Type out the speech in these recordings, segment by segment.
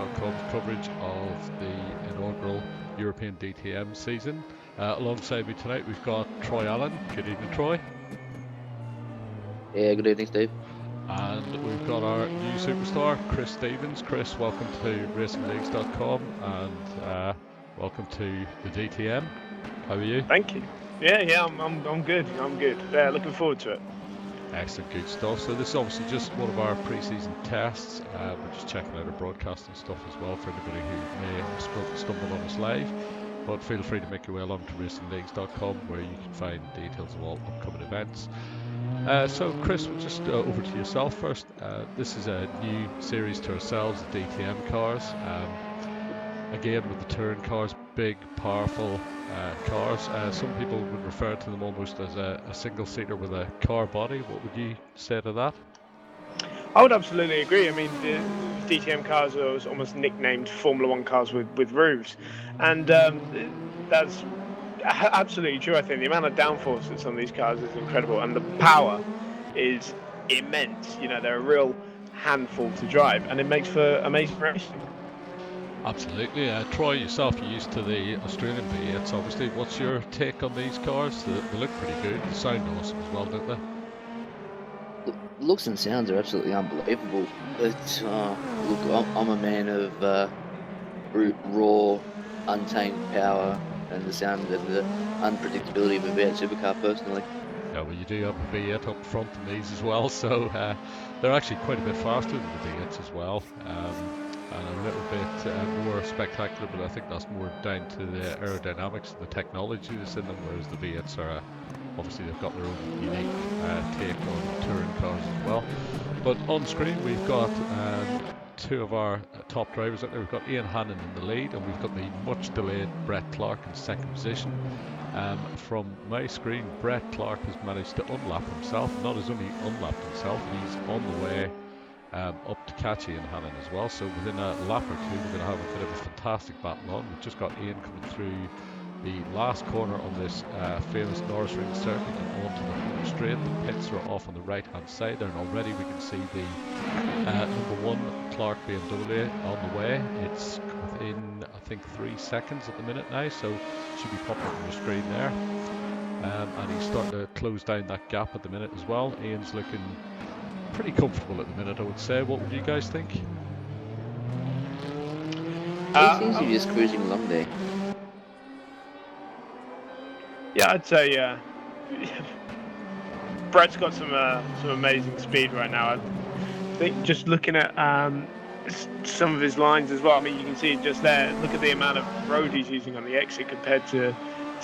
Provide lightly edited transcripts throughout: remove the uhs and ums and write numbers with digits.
Racing-Leagues.com's coverage of the inaugural European DTM season. Alongside me tonight we've got Troy Allen. Good evening, Troy. Yeah, good evening, Steve. And we've got our new superstar, Chris Stevens. Chris, welcome to Racing-Leagues.com and welcome to the DTM. How are you? Thank you. Yeah, I'm good. I'm good. Yeah, looking forward to it. Excellent, good stuff. So this is obviously just one of our pre-season tests. We're just checking out our broadcasting stuff as well for anybody who may have stumbled on us live. But feel free to make your way along to Racing-Leagues.com where you can find details of all upcoming events. So Chris, we'll just over to yourself first. This is a new series to ourselves, the DTM cars. Again, with the touring cars, big, powerful cars. Some people would refer to them almost as a single-seater with a car body. What would you say to that? I would absolutely agree. I mean, the DTM cars are almost nicknamed Formula One cars with roofs, and that's absolutely true. I think the amount of downforce that's on these cars is incredible, and the power is immense. You know, they're a real handful to drive, and it makes for amazing racing. Absolutely. Troy, yourself, you're used to the Australian V8s, obviously. What's your take on these cars? They look pretty good. They sound awesome as well, don't they? The looks and sounds are absolutely unbelievable. But look, I'm a man of brute, raw, untamed power and the sound and the unpredictability of a V8 supercar, personally. Yeah, well, you do have a V8 up front in these as well, so they're actually quite a bit faster than the V8s as well. And a little bit more spectacular, but I think that's more down to the aerodynamics and the technology that's in them, whereas the V8s are obviously they've got their own unique take on touring cars as well. But on screen we've got two of our top drivers out there. We've got Ian Hannon in the lead, and we've got the much delayed Brett Clark in second position. From my screen, Brett Clark has managed to unlap himself. Not as only unlapped himself, he's on the way up to catch Ian Hannon as well. So within a lap or two, we're going to have a bit of a fantastic battle on. We've just got Ian coming through the last corner on this famous Norris Ring circuit and onto the home straight. The pits are off on the right hand side there, and already we can see the number one Clark BMW on the way. It's within, I think, 3 seconds at the minute now, so should be popping up on the screen there. And he's starting to close down that gap at the minute as well. Ian's looking pretty comfortable at the minute, I would say. What would you guys think? He seems to be just cruising along there. Yeah, I'd say Brett's got some amazing speed right now. I think just looking at some of his lines as well. I mean, you can see it just there. Look at the amount of road he's using on the exit compared to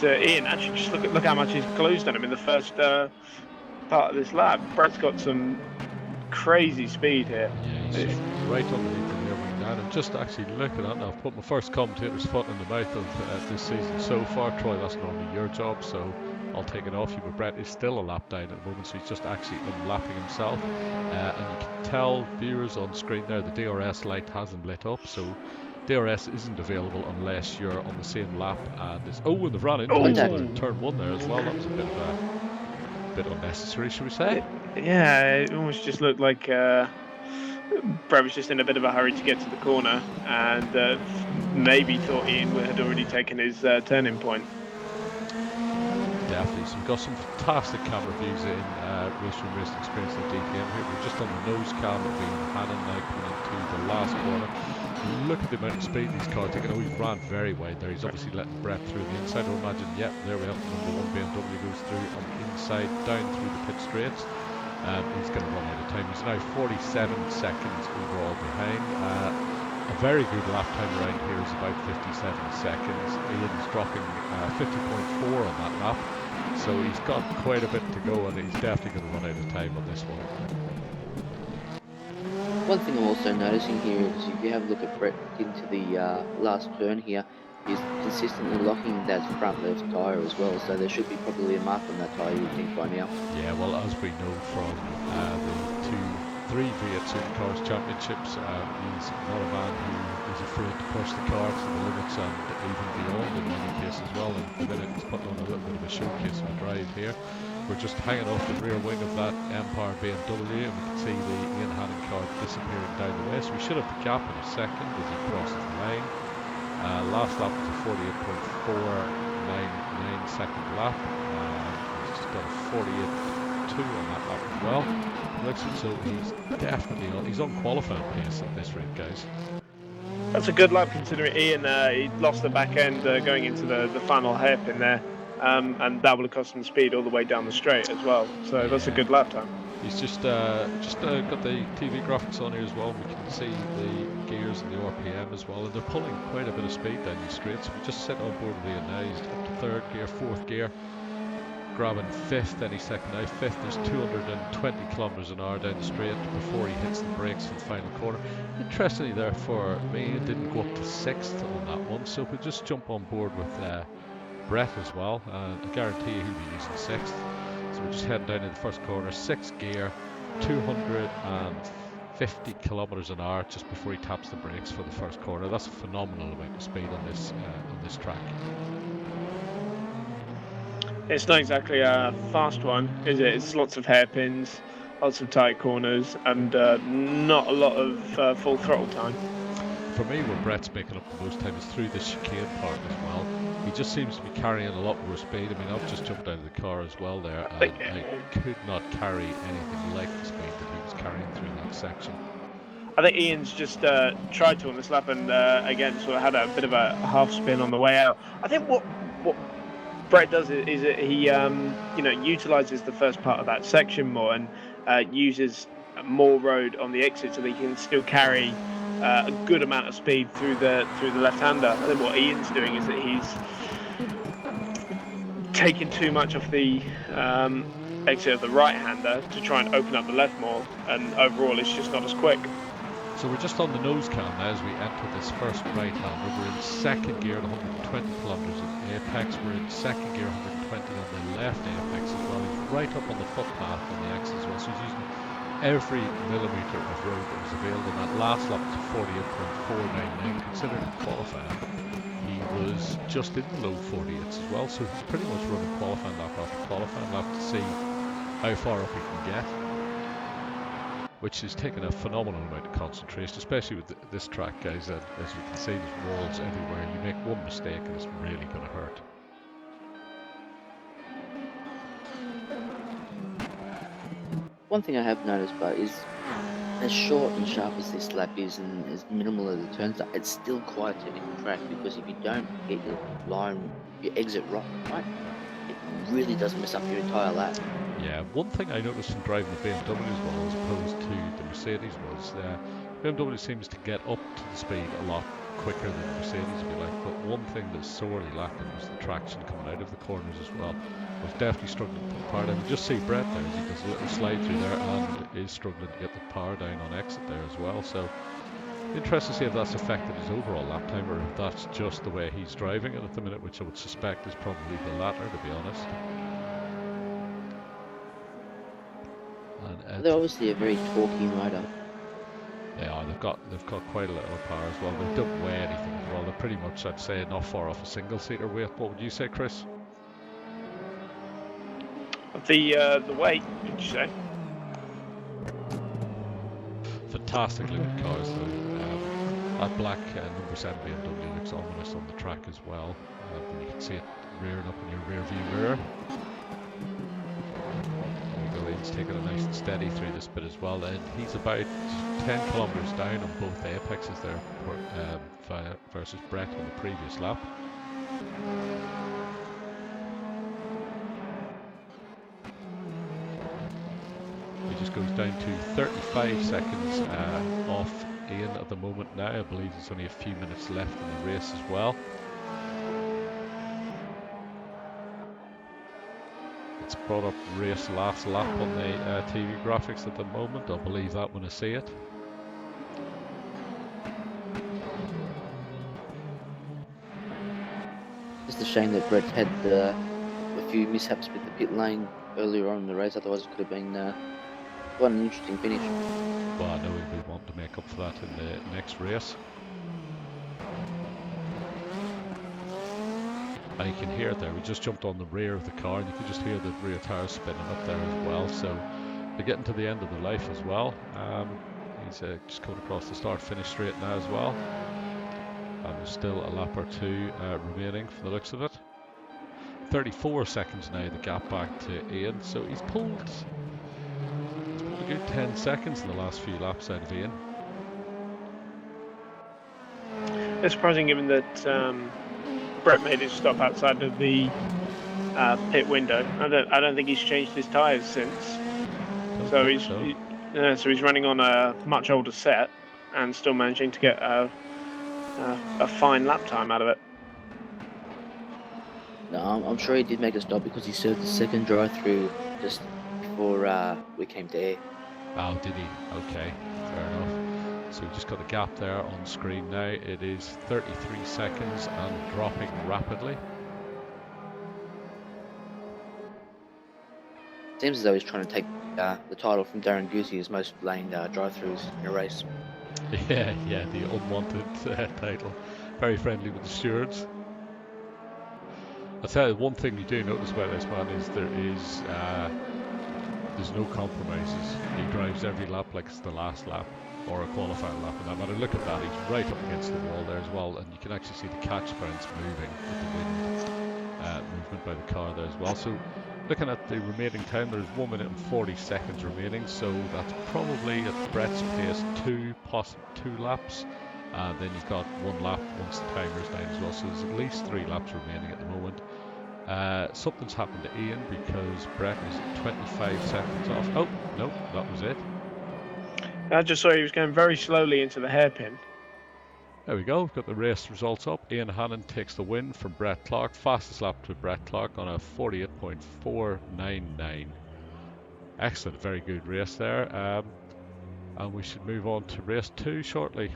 Ian. Actually, just look how much he's closed on him in the first part of this lap. Brett's got some crazy speed here. Yeah, he's right underneath the wing down. And just actually looking at that, I've put my first commentator's foot in the mouth of this season so far. Troy, that's normally your job, so I'll take it off you. But Brett is still a lap down at the moment, so he's just actually unlapping himself. And you can tell, viewers on screen there, the DRS light hasn't lit up, so DRS isn't available unless you're on the same lap. And and they've ran into turn one there as well. That was a bit unnecessary, should we say? Yeah, it almost just looked like Brett was just in a bit of a hurry to get to the corner, and maybe thought Ian had already taken his turning point. Definitely. So we've got some fantastic camera views in Racing Experience of DTM here. We're just on the nose cam of Ian Hannon now coming into the last corner. Look at the amount of speed these cars take. I know he's ran very wide there. He's obviously letting Brett through the inside. I imagine, yep, there we have the number one BMW goes through on the inside, down through the pit straights. He's going to run out of time. He's now 47 seconds overall behind. A very good lap time around here is about 57 seconds. Ian's dropping 50.4 on that lap. So he's got quite a bit to go, and he's definitely going to run out of time on this one. One thing I'm also noticing here is if you have a look at Brett into the last turn here, he's consistently locking that front left tyre as well, so there should be probably a mark on that tyre, you would think, by now. Yeah, well, as we know from the 3 V8 Supercars Championships, he's not a man who is afraid to push the car to the limits and even beyond in many cases as well. And the minute he's putting on a little bit of a showcase of a drive here. we're just hanging off the rear wing of that Empire BMW, and we can see the Ian Hannon car disappearing down the way. So we should have the gap in a second as he crosses the line. Last lap was a 48.499 second lap. He's got a 48.2 on that lap as well. So he's definitely he's on qualifying pace at this rate, guys. That's a good lap considering Ian he lost the back end going into the final hairpin there, and that would have cost him speed all the way down the straight as well. So that's a good lap time. He's just got the TV graphics on here as well. We can see the gears and the RPM as well, and they're pulling quite a bit of speed down these straights. So we just sit on board with Ian now. He's up to third gear, fourth gear, grabbing fifth any second now. Fifth, there's 220 kilometers an hour down the straight before he hits the brakes for the final corner. Interestingly there for me, it didn't go up to sixth on that one, so we'll just jump on board with Brett as well. I guarantee you he'll be using sixth. So we're just heading down to the first corner, sixth gear, 250 kilometers an hour just before he taps the brakes for the first corner. That's a phenomenal amount of speed on this track. It's not exactly a fast one, is it? It's lots of hairpins, lots of tight corners, and not a lot of full throttle time. For me, where Brett's making up the most time is through the chicane part as well. He just seems to be carrying a lot more speed. I mean, I've just jumped out of the car as well there, and I could not carry anything like the speed that he was carrying through that section. I think Ian's just tried to on this lap, and again, sort of had a bit of a half spin on the way out. I think what Brett does is that he utilizes the first part of that section more and uses more road on the exit so that he can still carry a good amount of speed through the left-hander. I think what Ian's doing is that he's taking too much off the exit of the right-hander to try and open up the left more, and overall it's just not as quick. So we're just on the nose cam now as we enter this first right-hander. We're in second gear at 120 kilometers at apex. We're in second gear 120 on the left apex as well. He's right up on the footpath on the exit as well. So he's using every millimetre of road that was available. That last lap was 48.499. Considering qualifying, he was just in the low 48s as well. So he's pretty much running qualifying lap after qualifying lap to see how far up he can get, which is taking a phenomenal amount of concentration, especially with this track, guys. And as you can see, there's walls everywhere. You make one mistake and it's really going to hurt. One thing I have noticed, but is as short and sharp as this lap is and as minimal as the turns are, it's still quite a technical track, because if you don't get your line, your exit right, it really does mess up your entire lap. Yeah, one thing I noticed from driving the BMW as well, as opposed to the Mercedes, was BMW seems to get up to the speed a lot quicker than the Mercedes, if you like. But one thing that's sorely lacking was the traction coming out of the corners as well. I was definitely struggling to put the power down. You just see Brett there as he does a little slide through there and is struggling to get the power down on exit there as well. So interesting to see if that's affected his overall lap time, or if that's just the way he's driving it at the minute, which I would suspect is probably the latter, to be honest. They're obviously a very torquey motor. They are. They've got quite a lot of power as well. They don't weigh anything as well. They're pretty much, I'd say, not far off a single-seater weight. What would you say, Chris? The weight, did you say? Fantastic looking cars though. That black number 7 BMW looks ominous on the track as well. And you can see it rearing up in your rear view mirror. He's taking it nice and steady through this bit as well, and he's about 10 kilometers down on both apexes there versus Brett on the previous lap. He just goes down to 35 seconds off Ian at the moment now. I believe there's only a few minutes left in the race as well. It's brought up race last lap on the TV graphics at the moment. I'll believe that when I see it. Just a shame that Brett had a few mishaps with the pit lane earlier on in the race, otherwise it could have been quite an interesting finish. Well, I know he'll be wanting to make up for that in the next race. And you can hear it there. We just jumped on the rear of the car, and you can just hear the rear tires spinning up there as well. So they're getting to the end of the life as well. He's just coming across the start-finish straight now as well. And there's still a lap or two remaining for the looks of it. 34 seconds now, the gap back to Ian. So he's pulled a good 10 seconds in the last few laps out of Ian. It's surprising given that Brett made his stop outside of the pit window. I don't think he's changed his tyres since. So he's running on a much older set and still managing to get a fine lap time out of it. No, I'm sure he did make a stop because he served the second drive-through just before we came to air. Oh, did he? Okay, fair enough. So we've just got the gap there on screen now. It is 33 seconds and dropping rapidly. Seems as though he's trying to take the title from Darren Goosey as most lane drive-throughs in a race. Yeah, the unwanted title. Very friendly with the stewards. I'll tell you, one thing you do notice about this man is there's no compromises. He drives every lap like it's the last lap, or a qualifying lap, and that matter. Look at that, he's right up against the wall there as well, and you can actually see the catch points moving with the wind movement by the car there as well. So looking at the remaining time, there's 1 minute and 40 seconds remaining, so that's probably at Brett's pace 2 laps. Then you've got 1 lap once the timer's down as well, so there's at least 3 laps remaining at the moment. Something's happened to Ian because Brett is 25 seconds off. Oh, no, that was it. I just saw he was going very slowly into the hairpin. There we go, we've got the race results up. Ian Hannon takes the win from Brett Clark. Fastest lap to Brett Clark on a 48.499. Excellent, very good race there. And we should move on to race 2 shortly.